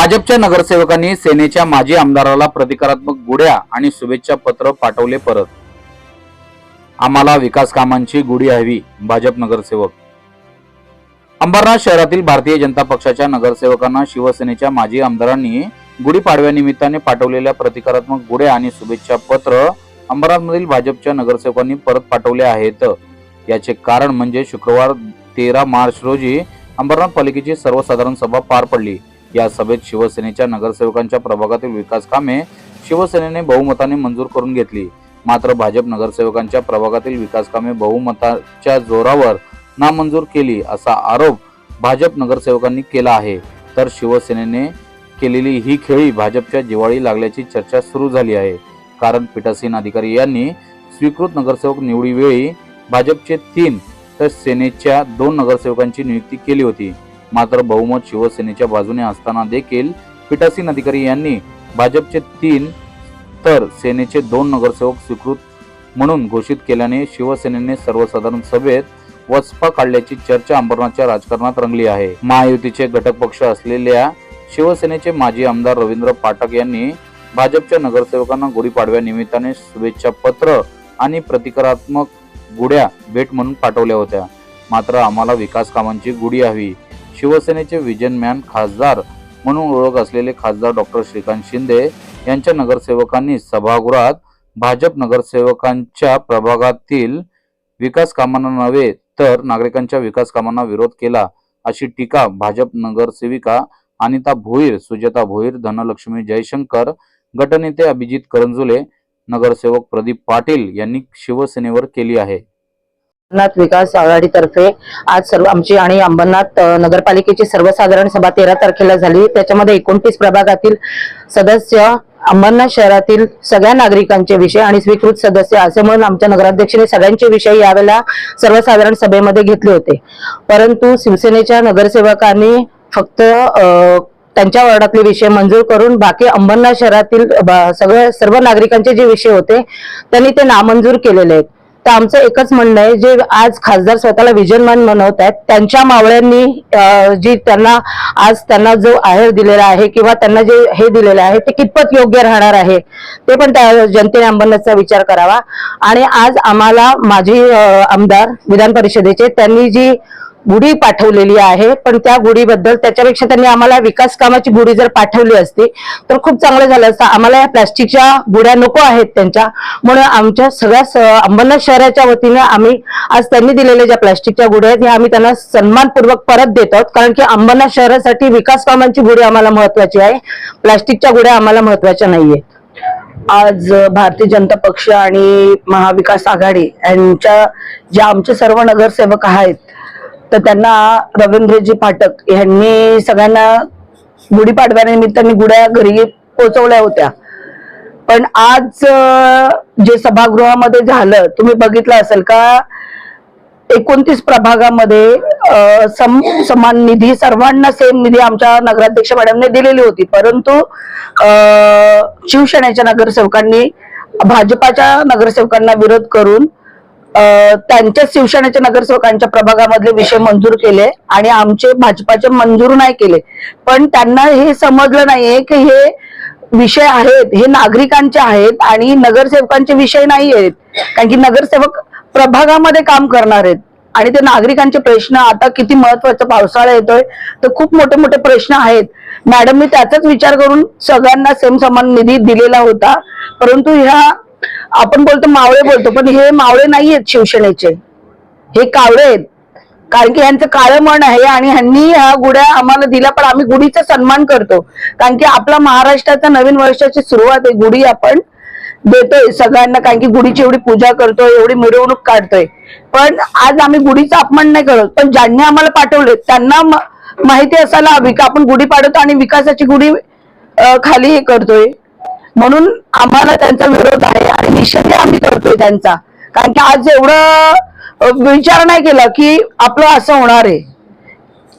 भाजपच्या नगरसेवकांनी सेनेच्या माजी आमदाराला प्रतिकारात्मक गुढ्या आणि शुभेच्छा पत्र पाठवले परत। आम्हाला विकास कामांची गुढी हवी, भाजप नगरसेवक। अंबरनाथ शहरातील भारतीय जनता पक्षाच्या नगरसेवकांना शिवसेनेच्या माजी आमदारांनी गुढीपाडव्यानिमित्ताने पाठवलेल्या प्रतिकारात्मक गुढ्या आणि शुभेच्छा पत्र अंबरनाथमधील भाजपच्या नगरसेवकांनी परत पाठवले आहेत। याचे कारण म्हणजे शुक्रवार 13 मार्च रोजी अंबरनाथ पालिकेची सर्वसाधारण सभा पार पडली। या सभेत शिवसेनेच्या नगरसेवकांच्या प्रभागातील विकास कामे शिवसेनेने बहुमताने मंजूर करून घेतली। मात्र भाजप नगरसेवकांच्या प्रभागातील विकास कामे बहुमताच्या जोरावर नामंजूर केली असा आरोप भाजप नगरसेवकांनी केला आहे। तर शिवसेनेने केलेली ही खेळी भाजपच्या जिव्हाळी लागल्याची चर्चा सुरू झाली आहे। कारण पीठासीन अधिकारी यांनी स्वीकृत नगरसेवक निवडीवेळी भाजपचे 3 तर सेनेच्या 2 नगरसेवकांची नियुक्ती केली होती। मात्र बहुमत शिवसेनेच्या बाजूने असताना देखील पीठासीन अधिकारी यांनी भाजपचे 3 तर सेनेचे 2 नगरसेवक स्वीकृत म्हणून घोषित केल्याने शिवसेनेने सर्वसाधारण सभेत वचपा काढल्याची चर्चा अंबरनाथच्या राजकारणात रंगली आहे। महायुतीचे घटक पक्ष असलेल्या शिवसेनेचे माजी आमदार रवींद्र पाठक यांनी भाजपच्या नगरसेवकांना गुढीपाडव्या निमित्ताने शुभेच्छा पत्र आणि प्रतिकारात्मक गुढ्या भेट म्हणून पाठवल्या होत्या। मात्र आम्हाला विकास कामांची गुढी हवी, शिवसेनेचे विजन मॅन खासदार म्हणून ओळख असलेले खासदार डॉक्टर श्रीकांत शिंदे यांच्या नगरसेवकांनी सभागृहात भाजप नगरसेवकांच्या प्रभागातील विकास कामांना नव्हे तर नागरिकांच्या विकास कामांना विरोध केला, अशी टीका भाजप नगरसेविका अनिता भोईर, सुजाता भोईर, धनलक्ष्मी जयशंकर, गटनेते अभिजित करंजुले, नगरसेवक प्रदीप पाटील यांनी शिवसेनेवर केली आहे। अंबरनाथ विकास आघाडीतर्फे आज सर्व आमची आणि अंबरनाथ नगरपालिकेची सर्वसाधारण सभा 13 तारखेला झाली। त्याच्यामध्ये 29 प्रभागातील सदस्य, अंबरनाथ शहरातील सगळ्या नागरिकांचे विषय आणि स्वीकृत सदस्य असे म्हणून आमच्या नगराध्यक्षाने सगळ्यांचे विषय यावेळेला सर्वसाधारण सभेमध्ये घेतले होते। परंतु शिवसेनेच्या नगरसेवकांनी फक्त त्यांच्या वार्डातले विषय मंजूर करून बाकी अंबरनाथ शहरातील सर्व नागरिकांचे जे विषय होते त्यांनी ते नामंजूर केलेले आहेत। तर आमचं एकच म्हणणं आहे, जे आज खासदार स्वतःला विजनमान म्हणवत आहेत त्यांच्या मावळ्यांनी जी त्यांना जो आहेर दिलेला आहे किंवा त्यांना जे हे दिलेलं आहे ते कितपत योग्य राहणार आहे ते पण त्या जनतेने अंबरनाथचा विचार करावा। आणि आज आम्हाला माजी आमदार विधान परिषदेचे त्यांनी जी गुढी पाठवलेली आहे, पण त्या गुढीबद्दल त्याच्यापेक्षा त्यांनी आम्हाला विकास कामाची गुढी जर पाठवली असती तर खूप चांगलं झालं असतं। आम्हाला या प्लास्टिकच्या गुढ्या नको आहेत त्यांच्या, म्हणून आमच्या सगळ्या अंबरनाथ शहराच्या वतीने आम्ही आज त्यांनी दिलेल्या ज्या प्लास्टिकच्या गुढ्या आहेत आम्ही त्यांना सन्मानपूर्वक परत देत आहोत। कारण की अंबरनाथ शहरासाठी विकास कामांची गुढी आम्हाला महत्वाची आहे, प्लास्टिकच्या गुढ्या आम्हाला महत्वाच्या नाहीये। आज भारतीय जनता पक्ष आणि महाविकास आघाडी यांच्या जे आमचे सर्व नगरसेवक आहेत तर त्यांना रवींद्रजी पाठक यांनी सगळ्यांना गुढीपाडव्यानिमित्ताने गुढ्या घरी पोहोचवल्या होत्या। पण आज जे सभागृहामध्ये झालं तुम्ही बघितलं असेल का, 29 प्रभागामध्ये समान निधी, सर्वांना सेम निधी आमच्या नगराध्यक्ष मॅडमने दिलेली होती। परंतु शिवसेनेच्या नगरसेवकांनी भाजपाच्या नगरसेवकांना विरोध करून त्यांच्या शिवसेनेच्या नगरसेवकांच्या प्रभागामधले विषय मंजूर केले आणि आमचे भाजपाचे मंजूर नाही केले। पण त्यांना हे समजलं नाहीये की हे विषय आहेत, हे नागरिकांचे आहेत आणि नगरसेवकांचे विषय नाही आहेत। कारण की नगरसेवक प्रभागामध्ये काम करणार आहेत आणि ते नागरिकांचे प्रश्न, आता किती महत्वाचा पावसाळा येतोय तर खूप मोठे मोठे प्रश्न आहेत। मॅडमनी त्याचाच विचार करून सगळ्यांना सेम समान निधी दिलेला होता। परंतु ह्या आपण बोलतो मावळे बोलतो, पण हे मावळे नाही आहेत शिवसेनेचे, हे कावळे आहेत। कारण की यांचं काळं मन आहे आणि ह्यांनी ह्या गुढ्या आम्हाला दिल्या, पण आम्ही गुढीचा सन्मान करतो। कारण की आपला महाराष्ट्राचा नवीन वर्षाची सुरुवात आहे, गुढी आपण देतोय सगळ्यांना, कारण की गुढीची एवढी पूजा करतोय, एवढी मिरवणूक काढतोय। पण आज आम्ही गुढीचा अपमान नाही करत, पण ज्यांनी आम्हाला पाठवले त्यांना माहिती असायला हवी की आपण गुढी पाडतो आणि विकासाची गुढी खाली हे करतोय। म्हणून आम्हाला त्यांचा विरोध आहे आणि निषेध आम्ही करतोय त्यांचा। कारण की आज एवढं विचार नाही केला की आपलं असं होणार आहे।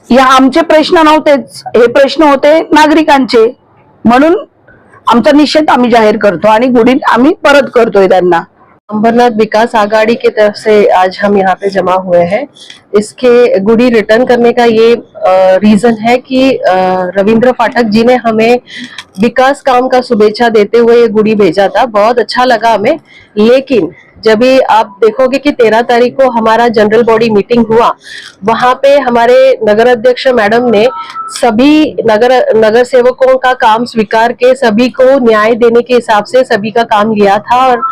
या आमचे प्रश्न नव्हतेच, हे प्रश्न होते नागरिकांचे, म्हणून आमचा निषेध आम्ही जाहीर करतो आणि गुढी आम्ही परत करतोय त्यांना। अंबरनाथ विकास आघाड़ी की तरफ से आज हम यहाँ पे जमा हुए हैं। इसके गुड़ी रिटर्न करने का ये रीजन है कि रविंद्र फाटक जी ने हमें विकास काम का शुभेच्छा देते हुए ये गुड़ी भेजा था। बहुत अच्छा लगा हमें। लेकिन जब भी आप देखोगे कि 13 तारीख को हमारा जनरल बॉडी मीटिंग हुआ, वहां पे हमारे नगर अध्यक्ष मैडम ने सभी नगर सेवकों का काम स्वीकार के सभी को न्याय देने के हिसाब से सभी का काम लिया था। और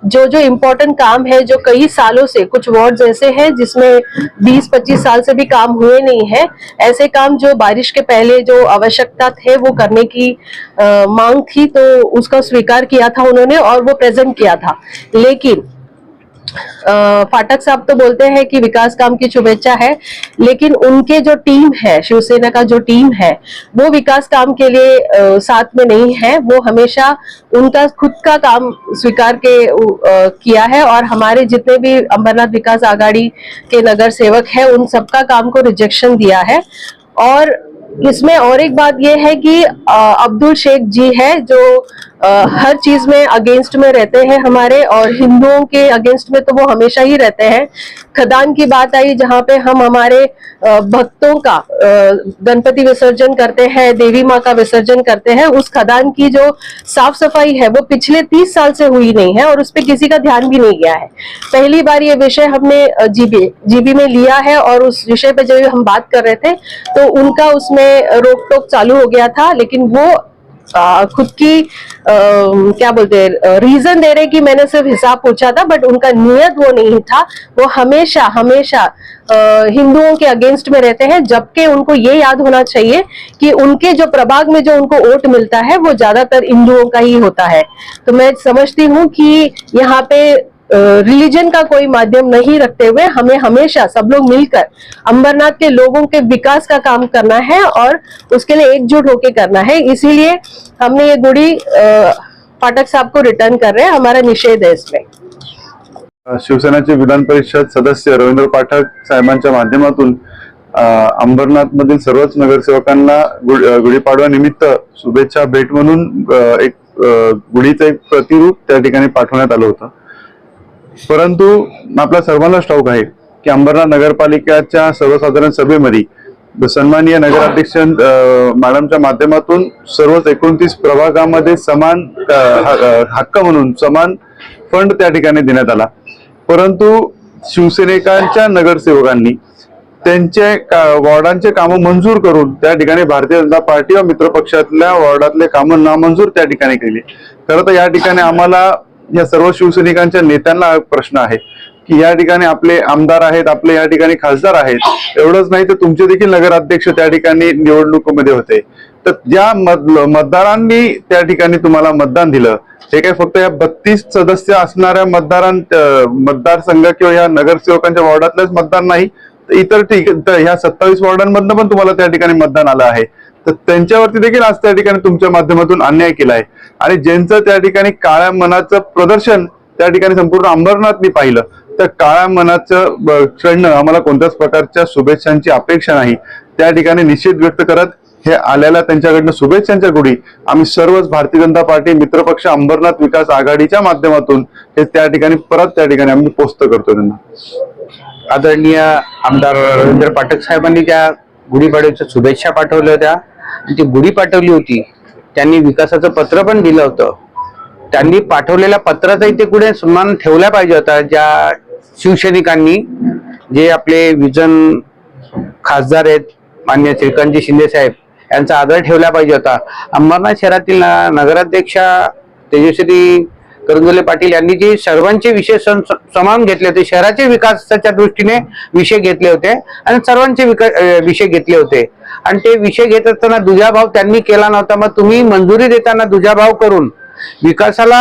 जो जो इम्पोर्टेंट काम है, जो कई सालों से कुछ वार्ड ऐसे हैं जिसमें 20-25 साल से भी काम हुए नहीं है, ऐसे काम जो बारिश के पहले जो आवश्यकता थे वो करने की मांग थी, तो उसका स्वीकार किया था उन्होंने और वो प्रेजेंट किया था। लेकिन फाटक साहब तो बोलते हैं कि विकास काम की शुभेच्छा है, लेकिन उनके जो टीम है, शिवसेना का जो टीम है, वो विकास काम के लिए साथ में नहीं है। वो हमेशा उनका खुद का काम स्वीकार के किया है और हमारे जितने भी अंबरनाथ विकास आघाड़ी के नगर सेवक है उन सबका काम को रिजेक्शन दिया है। और इसमें और एक बात यह है कि अब्दुल शेख जी है जो हर चीज में अगेंस्ट में रहते हैं हमारे, और हिंदुओं के अगेंस्ट में तो वो हमेशा ही रहते हैं। खदान की बात आई जहाँ पे हम हमारे भक्तों का गणपति विसर्जन करते हैं, देवी माँ का विसर्जन करते हैं, उस खदान की जो साफ सफाई है वो पिछले 30 साल से हुई नहीं है और उस पर किसी का ध्यान भी नहीं गया है। पहली बार ये विषय हमने जीबी में लिया है और उस विषय पे जब हम बात कर रहे थे तो उनका उसमें रोक टोक चालू हो गया था। लेकिन वो खुद की क्या बोलते हैं रीजन दे रहे कि मैंने सिर्फ हिसाब पूछा था, बट उनका नियत वो नहीं था। वो हमेशा हमेशा हिंदुओं के अगेंस्ट में रहते हैं, जबकि उनको ये याद होना चाहिए कि उनके जो प्रभाग में जो उनको वोट मिलता है वो ज्यादातर हिंदुओं का ही होता है। तो मैं समझती हूँ कि यहाँ पे रिलीजन का कोई माध्यम नहीं रखते हुए हमें हमेशा सब लोग मिलकर अंबरनाथ के लोगों के विकास का काम करना है और उसके लिए एकजुट होकर करना है। इसीलिए हमने ये गुड़ी पाठक साहब को रिटर्न कर रहे हैं। हमारा निषेध है इसमें। शिवसेनेचे विधान परिषद सदस्य रवींद्र पाठक साहेबांच्या माध्यमातून अंबरनाथ मधील सर्वच नगरसेवकांना गुढीपाडवा निमित्त शुभेच्छा भेट म्हणून एक गुढीचं एक प्रतिरूप त्या ठिकाणी पाठवण्यात आलं होतं। परंतु आपल्या सर्वांना ठाऊक आहे की अंबरनाथ नगरपालिकेच्या सर्वसाधारण सभेमध्ये सन्माननीय नगराध्यक्ष मॅडमच्या माध्यमातून सर्वच 29 प्रभागामध्ये समान हक्क म्हणून समान फंड त्या ठिकाणी देण्यात आला। परंतु शिवसैनिकांच्या नगरसेवकांनी त्यांचे वॉर्डांचे कामं मंजूर करून त्या ठिकाणी भारतीय जनता पार्टी व मित्रपक्षातल्या वॉर्डातले कामं नामंजूर त्या ठिकाणी केली। खरं तर या ठिकाणी आम्हाला या सर्व शिवसैनिकांच्या नेत्यांना प्रश्न आहे की या ठिकाणी आपले आमदार आहेत, आपले या ठिकाणी खासदार आहेत, एवढंच नाही तर तुमचे देखील नगराध्यक्ष त्या ठिकाणी निवडणुकीमध्ये होते, तर ज्या मतदारांनी त्या ठिकाणी तुम्हाला मतदान दिलं हे काय फक्त या 32 सदस्य असणाऱ्या मतदारसंघ किंवा या नगरसेवकांच्या वॉर्डातलेच मतदार नाही, इतर ह्या 27 वॉर्डांमधनं पण तुम्हाला त्या ठिकाणी मतदान आलं आहे। तर त्यांच्यावरती देखील आज त्या ठिकाणी तुमच्या माध्यमातून अन्याय केला आहे आणि ज्यांचं त्या ठिकाणी काळ्या मनाचं प्रदर्शन त्या ठिकाणी संपूर्ण अंबरनाथनी पाहिलं, तर काळ्या मनाचं क्षण आम्हाला कोणत्याच प्रकारच्या शुभेच्छांची अपेक्षा नाही। त्या ठिकाणी निषेध व्यक्त करत हे आलेल्या त्यांच्याकडनं शुभेच्छांच्या गुढी आम्ही सर्वच भारतीय जनता पार्टी मित्रपक्ष अंबरनाथ विकास आघाडीच्या माध्यमातून हे त्या ठिकाणी परत त्या ठिकाणी आम्ही पोस्ट करतो त्यांना। आदरणीय आमदार रवींद्र पाठक साहेबांनी त्या गुढीपाडव्याच्या शुभेच्छा पाठवल्या होत्या आणि ती गुढी पाठवली होती। त्यांनी विकासाचं पत्र पण दिलं होतं। त्यांनी पाठवलेल्या पत्राचाही ते कुठे सन्मान ठेवला पाहिजे होता। ज्या शिवसैनिकांनी जे आपले विजन खासदार आहेत मान्य श्रीकांतजी शिंदे साहेब यांचा आदर ठेवला पाहिजे होता। अंबरनाथ शहरातील नगराध्यक्षा तेजश्री करंजोले पाटील यांनी जे सर्वांचे विषय सामावून घेतले होते, शहराचे विकासाच्या दृष्टीने विषय घेतले होते आणि सर्वांचे विषय घेतले होते आणि ते विषय घेत असताना दुजाभाव त्यांनी केला नव्हता। मग तुम्ही मंजुरी देताना दुजाभाव करून विकासाला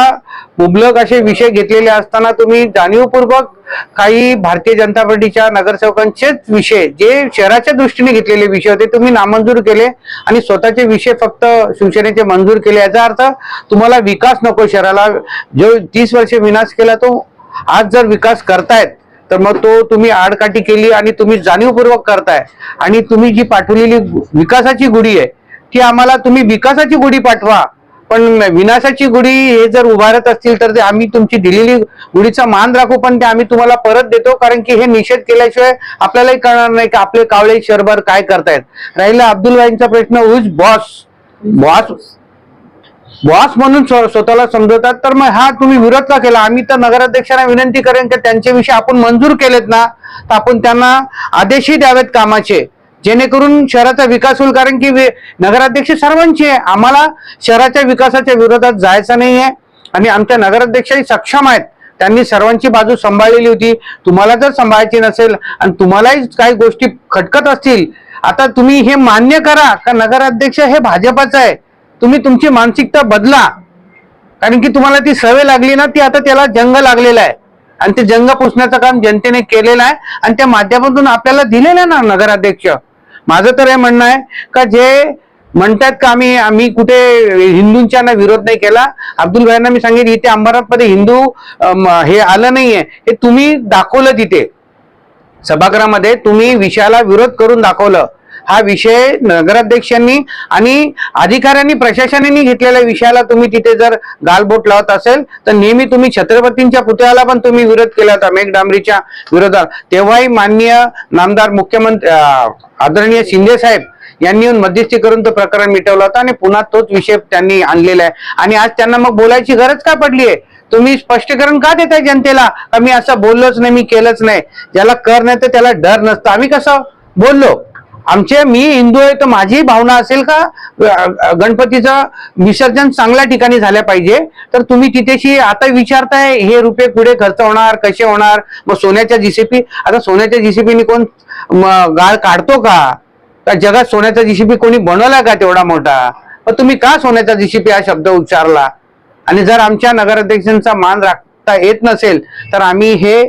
मुबलक असे विषय घेतलेले असताना तुम्ही जाणीवपूर्वक काही भारतीय जनता पार्टीच्या नगरसेवकांचेच विषय जे शहराच्या दृष्टीने घेतलेले विषय होते तुम्ही नामंजूर केले आणि स्वतःचे विषय फक्त शिवसेनेचे मंजूर केले। याचा अर्थ तुम्हाला विकास नको, शहराला जो 30 वर्षे विनाश केला तो आज जर विकास करतायत तर मग तो तुम्ही आडकाठी केली आणि तुम्ही जाणीवपूर्वक करताय। आणि तुम्ही जी पाठवलेली विकासाची गुढी आहे ती आम्हाला तुम्ही विकासाची गुढी पाठवा पण विनाशाची गुढी हे जर उभारत असतील तर ते आम्ही तुमची दिलेली गुढीचा मान राखू, पण ते आम्ही तुम्हाला परत देतो, कारण की हे निषेध केल्याशिवाय आपल्यालाही कळणार नाही की आपले कावळे शहरभर काय करतायत. राहिला अब्दुल भाईंचा प्रश्न, हुज बॉस म्हणून स्वतःला समजवतात, तर मग हा तुम्ही विरोध का केला? आम्ही तर नगराध्यक्षांना विनंती करेन की त्यांचे विषय आपण मंजूर केलेत ना, तर आपण त्यांना आदेशही द्यावेत कामाचे, जेणेकरून शहराचा विकास होईल. कारण की नगराध्यक्ष सर्वांचे आहे, आम्हाला शहराच्या विकासाच्या विरोधात जायचं नाहीये आणि आमच्या नगराध्यक्षही सक्षम आहेत, त्यांनी सर्वांची बाजू सांभाळलेली होती. तुम्हाला जर सांभाळायची नसेल आणि तुम्हालाही काही गोष्टी खटकत असतील, आता तुम्ही हे मान्य करा का नगराध्यक्ष हे भाजपाचं आहे, तुम्ही तुमची मानसिकता बदला, कारण की तुम्हाला ती सवय लागली ना, ती आता त्याला जंग लागलेला आहे आणि ते जंग पुसण्याचं काम जनतेने केलेलं आहे आणि त्या माध्यमातून आपल्याला दिलेलं आहे ना नगराध्यक्ष. माझं तर हे म्हणणं आहे का जे म्हणतात का आम्ही कुठे हिंदूंच्या ना विरोध नाही केला. अब्दुल भाईंना मी सांगितलं इथे अंबरनाथमध्ये हिंदू हे आलं नाहीये, हे तुम्ही दाखवलं तिथे सभागृहामध्ये, तुम्ही विषयाला विरोध करून दाखवलं. हा विषय नगराध्यक्षांनी आणि अधिकाऱ्यांनी प्रशासनाने घेतलेल्या विषयाला तुम्ही तिथे जर गालबोट लावत असेल तर नेहमी तुम्ही छत्रपतींच्या पुतळ्याला पण तुम्ही विरोध केला होता, मेघडांबरीच्या विरोधात. तेव्हाही माननीय नामदार मुख्यमंत्री आदरणीय शिंदे साहेब यांनी येऊन मध्यस्थी करून तो प्रकरण मिटवला होता आणि पुन्हा तोच विषय त्यांनी आणलेला आहे. आणि आज त्यांना मग बोलायची गरज का पडली आहे? तुम्ही स्पष्टीकरण का देताय जनतेला का मी असं बोललोच नाही, मी केलंच नाही? ज्याला कर नाही तर त्याला डर नसतं. आम्ही कसं बोललो? मी हिंदू आहे तर माझी भावना असेल का गणपतीचं विसर्जन चांगल्या ठिकाणी झाल्या पाहिजे, तर तुम्ही तिथेशी आता विचारताय हे रुपये पुढे खर्च होणार, कसे होणार? मग सोन्याच्या जीसीपी, आता सोन्याच्या जीसीपीने कोण गाळ काढतो का? जगात सोन्याचा जीसीपी कोणी बनवला का तेवढा मोठा? पण तुम्ही का सोन्याचा जीसीपी हा शब्द उच्चारला? आणि जर आमच्या नगराध्यक्षांचा मान राखता येत नसेल तर आम्ही हे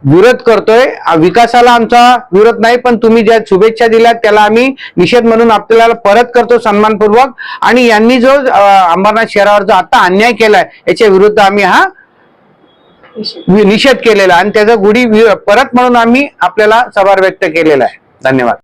विरोध करतोय. विकासाला आमचा विरोध नाही, पण तुम्ही ज्या शुभेच्छा दिल्यात त्याला आम्ही निषेध म्हणून आपल्याला परत करतो सन्मानपूर्वक. आणि यांनी जो अंबरनाथ शहरावर जो आता अन्याय केलाय याच्या विरुद्ध आम्ही हा निषेध केलेला आणि त्याचा गुढी परत म्हणून आम्ही आपल्याला सभार व्यक्त केलेला आहे. धन्यवाद.